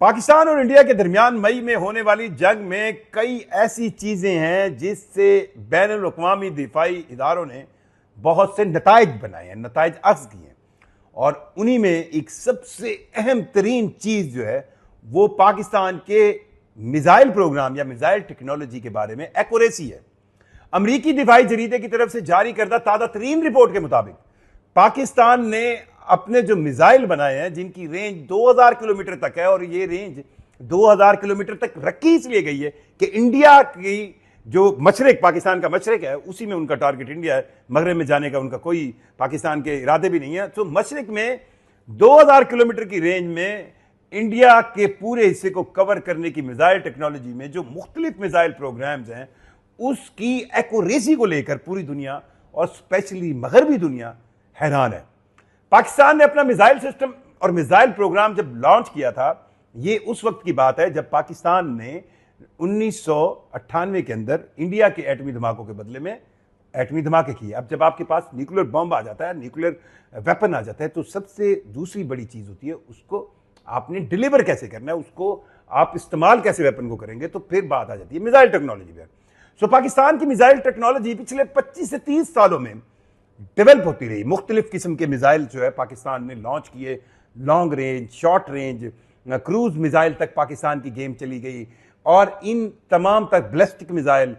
पाकिस्तान और इंडिया के दरमियान मई में होने वाली जंग में कई ऐसी चीजें हैं जिससे बैनुल अक़वामी दिफाई इदारों ने बहुत से नताइज बनाए हैं, नताइज अख्ज़ किए हैं। और उन्हीं में एक सबसे अहम तरीन चीज जो है वो पाकिस्तान के मिसाइल प्रोग्राम या मिसाइल टेक्नोलॉजी के बारे में एक्यूरेसी है। अमरीकी दिफाई जरीदे की तरफ से जारी करदा ताज़ा तरीन रिपोर्ट के मुताबिक पाकिस्तान ने अपने जो मिसाइल बनाए हैं जिनकी रेंज 2000 किलोमीटर तक है, और ये रेंज 2000 किलोमीटर तक रखी इसलिए गई है कि इंडिया की जो मशरक, पाकिस्तान का मशरक है, उसी में उनका टारगेट इंडिया है। मगरब में जाने का उनका कोई पाकिस्तान के इरादे भी नहीं है। तो मशरक में 2000 किलोमीटर की रेंज में इंडिया के पूरे हिस्से को कवर करने की मिसाइल टेक्नोलॉजी में जो मुख्तलिफ मिसाइल प्रोग्राम्स हैं उसकी एक्यूरेसी को लेकर पूरी दुनिया और स्पेशली मगरबी दुनिया हैरान है। पाकिस्तान ने अपना मिसाइल सिस्टम और मिसाइल प्रोग्राम जब लॉन्च किया था, ये उस वक्त की बात है जब पाकिस्तान ने 1998 के अंदर इंडिया के एटमी धमाकों के बदले में एटमी धमाके किए। अब जब आपके पास न्यूक्लियर बॉम्ब आ जाता है, न्यूक्लियर वेपन आ जाता है, तो सबसे दूसरी बड़ी चीज होती है उसको आपने डिलीवर कैसे करना है, उसको आप इस्तेमाल कैसे वेपन को करेंगे, तो फिर बात आ जाती है मिसाइल टेक्नोलॉजी पर। सो पाकिस्तान की मिसाइल टेक्नोलॉजी पिछले 25 से 30 सालों में डेवलप होती रही। मुख्तलिफ किस्म के मिसाइल जो है पाकिस्तान ने लॉन्च किए, long range, short range, cruise missile तक पाकिस्तान की गेम चली गई, और इन तमाम तक बैलिस्टिक मिसाइल,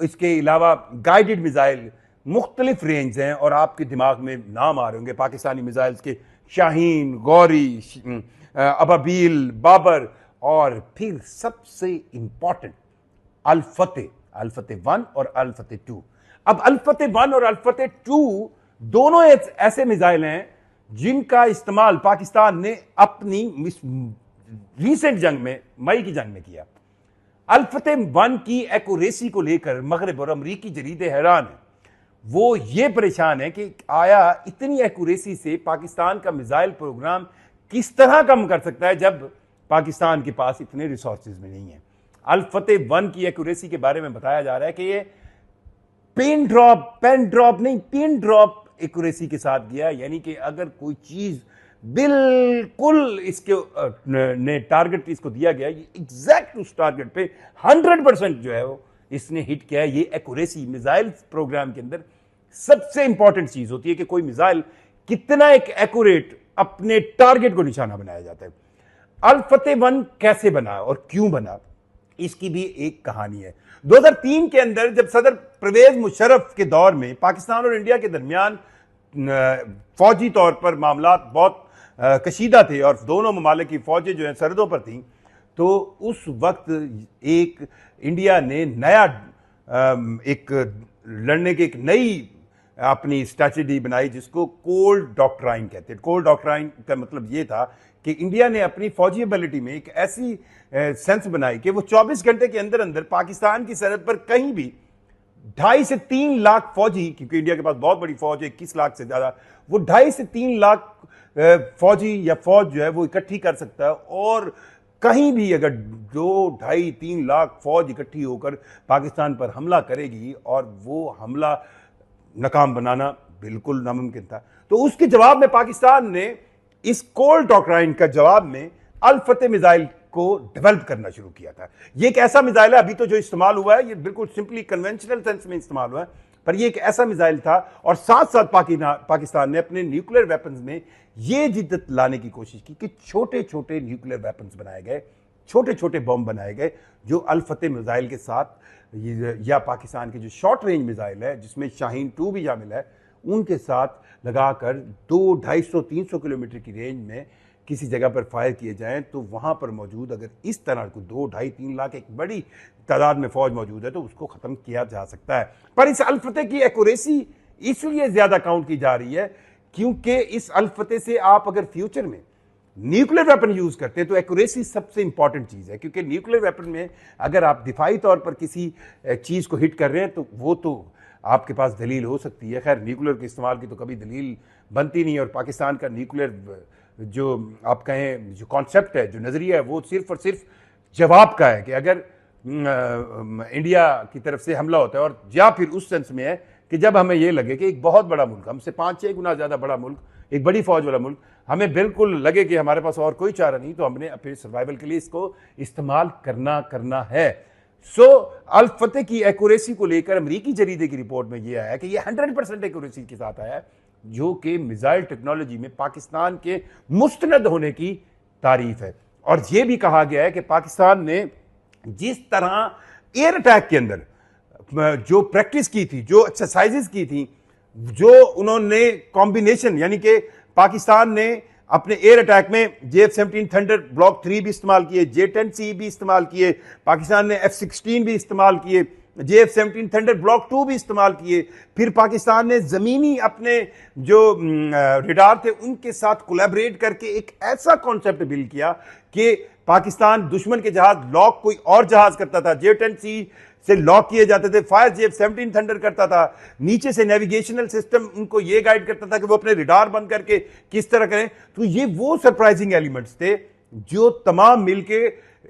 इसके अलावा गाइडेड मिसाइल, मुख्तलिफ रेंज हैं। और आपके दिमाग में नाम आ रहे होंगे पाकिस्तानी मिसाइल्स के, शाहीन, गौरी, अबाबील, बाबर, और फिर सबसे इंपॉर्टेंट अल फतेह 1 और अल फतेह 2। अब अल फतेह 1 और अल फतेह 2 दोनों ऐसे मिसाइल हैं जिनका इस्तेमाल पाकिस्तान ने अपनी रीसेंट जंग में, मई की जंग में किया। अल फतेह 1 की एक्यूरेसी को लेकर मगरब और अमरीकी जरीदे हैरान हैं। वो ये परेशान है कि आया इतनी एक्यूरेसी से पाकिस्तान का मिसाइल प्रोग्राम किस तरह कम कर सकता है जब पाकिस्तान के पास इतने रिसोर्सेज में नहीं है। अल फतेह 1 की एक्यूरेसी के बारे में बताया जा रहा है कि ये पेन ड्रॉप एक्यूरेसी के साथ गया, यानी कि अगर कोई चीज बिल्कुल इसके ने टारगेट इसको दिया गया, ये एग्जैक्ट उस टारगेट पे 100% जो है वो इसने हिट किया है। ये एक्यूरेसी मिसाइल प्रोग्राम के अंदर सबसे इंपॉर्टेंट चीज होती है कि कोई मिसाइल कितना एक एक्यूरेट अपने टारगेट को निशाना बनाया जाता है। अल फतेह 1 कैसे बना और क्यों बना, इसकी भी एक कहानी है। 2003 के अंदर जब सदर परवेज मुशर्रफ के दौर में पाकिस्तान और इंडिया के दरमियान फौजी तौर पर मामला बहुत कशीदा थे और दोनों ममालिक की फौजें जो हैं सरहदों पर थीं, तो उस वक्त एक इंडिया ने नया एक लड़ने की एक नई अपनी स्ट्रैटेजी बनाई जिसको कोल्ड डॉक्ट्राइन कहते हैं। कोल्ड डॉक्ट्राइन का मतलब ये था कि इंडिया ने अपनी फौजी एबिलिटी में एक ऐसी सेंस बनाई कि वो 24 घंटे के अंदर अंदर पाकिस्तान की सरहद पर कहीं भी 2.5 से 3 लाख फौजी, क्योंकि इंडिया के पास बहुत बड़ी फौज है, 21 लाख से ज्यादा, वो 2.5 से 3 लाख फौजी या फौज जो है वो इकट्ठी कर सकता है। और कहीं भी अगर 2-2.5-3 लाख फौज इकट्ठी होकर पाकिस्तान पर हमला करेगी और वो हमला नाकाम बनाना बिल्कुल नामुमकिन था, तो उसके जवाब में पाकिस्तान ने इस कोल्ड डॉक्ट्राइन का जवाब में अल फतेह मिसाइल को डेवलप करना शुरू किया था। ये एक ऐसा मिसाइल है, अभी तो जो इस्तेमाल हुआ है ये बिल्कुल सिंपली कन्वेंशनल सेंस में इस्तेमाल हुआ है, पर ये एक ऐसा मिसाइल था। और साथ साथ पाकिस्तान ने अपने न्यूक्लियर वेपन्स में ये जिद्दत लाने की कोशिश की कि छोटे छोटे न्यूक्लियर वेपन्स बनाए गए, छोटे छोटे बम बनाए गए जो अल फतेह मिसाइल के साथ, या पाकिस्तान के जो शॉर्ट रेंज मिसाइल है जिसमें शाहीन 2 भी शामिल है, उनके साथ लगाकर 200-250-300 किलोमीटर की रेंज में किसी जगह पर फायर किए जाएं, तो वहां पर मौजूद अगर इस तरह को 2-2.5-3 लाख एक बड़ी तादाद में फौज मौजूद है तो उसको खत्म किया जा सकता है। पर इस अल फतेह की एक्यूरेसी इसलिए ज्यादा काउंट की जा रही है क्योंकि इस अल फतेह से आप अगर फ्यूचर में न्यूक्लियर वेपन यूज करते हैं तो एक्यूरेसी सबसे इंपॉर्टेंट चीज है। क्योंकि न्यूक्लियर वेपन में अगर आप दिफाई तौर पर किसी चीज को हिट कर रहे हैं तो वो तो आपके पास दलील हो सकती है, खैर न्यूक्लियर के इस्तेमाल की तो कभी दलील बनती नहीं। और पाकिस्तान का न्यूक्लियर जो आप कहें जो कॉन्सेप्ट है, जो नजरिया है, वो सिर्फ और सिर्फ जवाब का है कि अगर इंडिया की तरफ से हमला होता है, और या फिर उस सेंस में है कि जब हमें यह लगे कि एक बहुत बड़ा मुल्क, हमसे 5-6 गुना ज्यादा बड़ा मुल्क एक बड़ी फौज वाला मुल्क, हमें बिल्कुल लगे कि हमारे पास और कोई चारा नहीं, तो हमने अपने सर्वाइवल के लिए इसको इस्तेमाल करना है। सो अल फतेह की एक्यूरेसी को लेकर अमेरिकी जरीदे की रिपोर्ट में यह आया कि यह 100% एक्यूरेसी के साथ आया, जो कि मिसाइल टेक्नोलॉजी में पाकिस्तान के मुस्तनद होने की तारीफ है। और यह भी कहा गया है कि पाकिस्तान ने जिस तरह एयर अटैक के अंदर जो प्रैक्टिस की थी, जो एक्सरसाइजेस की थी, जो उन्होंने कॉम्बिनेशन, यानी कि पाकिस्तान ने अपने एयर अटैक में JF-17 थंडर ब्लॉक 3 भी इस्तेमाल किए, J-10C भी इस्तेमाल किए, पाकिस्तान ने F-16 भी इस्तेमाल किए, JF-17 थंडर ब्लॉक 2 भी इस्तेमाल किए। फिर पाकिस्तान ने ज़मीनी अपने जो रडार थे उनके साथ कोलैबोरेट करके एक ऐसा कॉन्सेप्ट बिल्ड किया कि पाकिस्तान दुश्मन के जहाज लॉक कोई और जहाज करता था, J-10C से लॉक किए जाते थे, फायर JF-17 थंडर करता था, नीचे से नेविगेशनल सिस्टम उनको ये गाइड करता था कि वो अपने रडार बंद करके किस तरह करें। तो ये वो सरप्राइजिंग एलिमेंट्स थे जो तमाम मिलके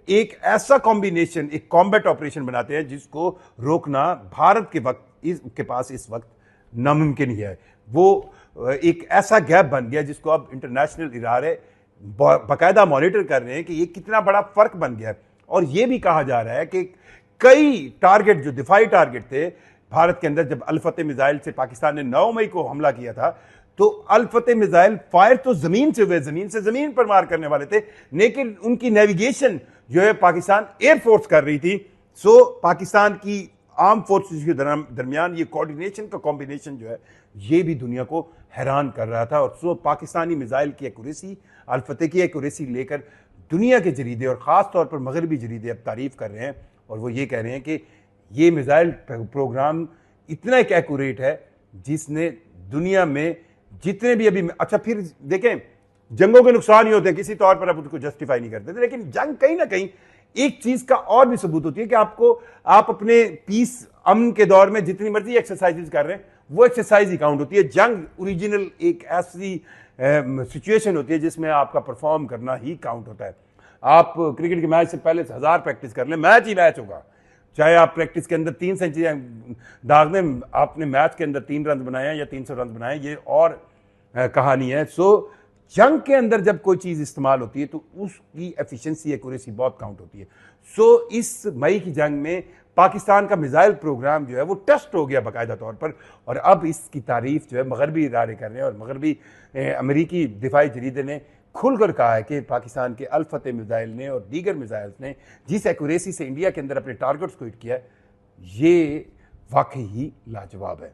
एक ऐसा कॉम्बिनेशन, एक कॉम्बैट ऑपरेशन बनाते हैं जिसको रोकना भारत के पास इस वक्त नामुमकिन ही है। वो एक ऐसा गैप बन गया जिसको अब इंटरनेशनल इदारे बाकायदा मॉनिटर कर रहे हैं कि ये कितना बड़ा फर्क बन गया है। और ये भी कहा जा रहा है कि कई टारगेट जो दिफाई टारगेट थे भारत के अंदर, जब अल फतेह मिसाइल से पाकिस्तान ने 9 मई को हमला किया था, तो अल फतेह मिसाइल फायर तो जमीन से हुए, जमीन से जमीन पर मार करने वाले थे, लेकिन उनकी नेविगेशन जो है पाकिस्तान एयरफोर्स कर रही थी। सो पाकिस्तान की आर्म फोर्सेस के दरमियान ये कोऑर्डिनेशन का कॉम्बिनेशन जो है ये भी दुनिया को हैरान कर रहा था। और सो पाकिस्तानी मिसाइल की एक्यूरेसी, अल फतेह की एक्यूरेसी लेकर दुनिया के जरीदे और ख़ास तौर पर मगरबी जरीदे अब तारीफ़ कर रहे हैं, और वो ये कह रहे हैं कि ये मिसाइल प्रोग्राम इतना एक एक्यूरेट है जिसने दुनिया में जितने भी अभी, अच्छा फिर देखें, जंगों के नुकसान ही होते हैं, किसी तौर पर आप उसको जस्टिफाई नहीं करते थे, लेकिन जंग कहीं ना कहीं एक चीज का और भी सबूत होती है कि आप अपने पीस अमन के दौर में जितनी मर्जी एक्सरसाइजेज कर रहे हैं वो एक्सरसाइज ही काउंट होती है। जंग ओरिजिनल एक ऐसी सिचुएशन होती है जिसमें आपका परफॉर्म करना ही काउंट होता है। आप क्रिकेट के मैच से पहले 1000 प्रैक्टिस कर लें, मैच ही मैच होगा, चाहे आप प्रैक्टिस के अंदर 3 सेंचुरियां दाग दें, आपने मैच के अंदर 3 रन बनाए हैं या 300 रन बनाए, ये और कहानी है। सो जंग के अंदर जब कोई चीज़ इस्तेमाल होती है तो उसकी एफिशिएंसी, एक्यूरेसी बहुत काउंट होती है। सो इस मई की जंग में पाकिस्तान का मिसाइल प्रोग्राम जो है वो टेस्ट हो गया बाकायदा तौर पर, और अब इसकी तारीफ जो है मगरबी इदारे कर रहे हैं, और मगरबी अमेरिकी दिफाई जरीदे ने खुलकर कहा है कि पाकिस्तान के अल फतेह मिसाइल ने और दीगर मिसाइल्स ने जिस एक्यूरेसी से इंडिया के अंदर अपने टारगेट्स को हिट किया है, ये वाकई ही लाजवाब है।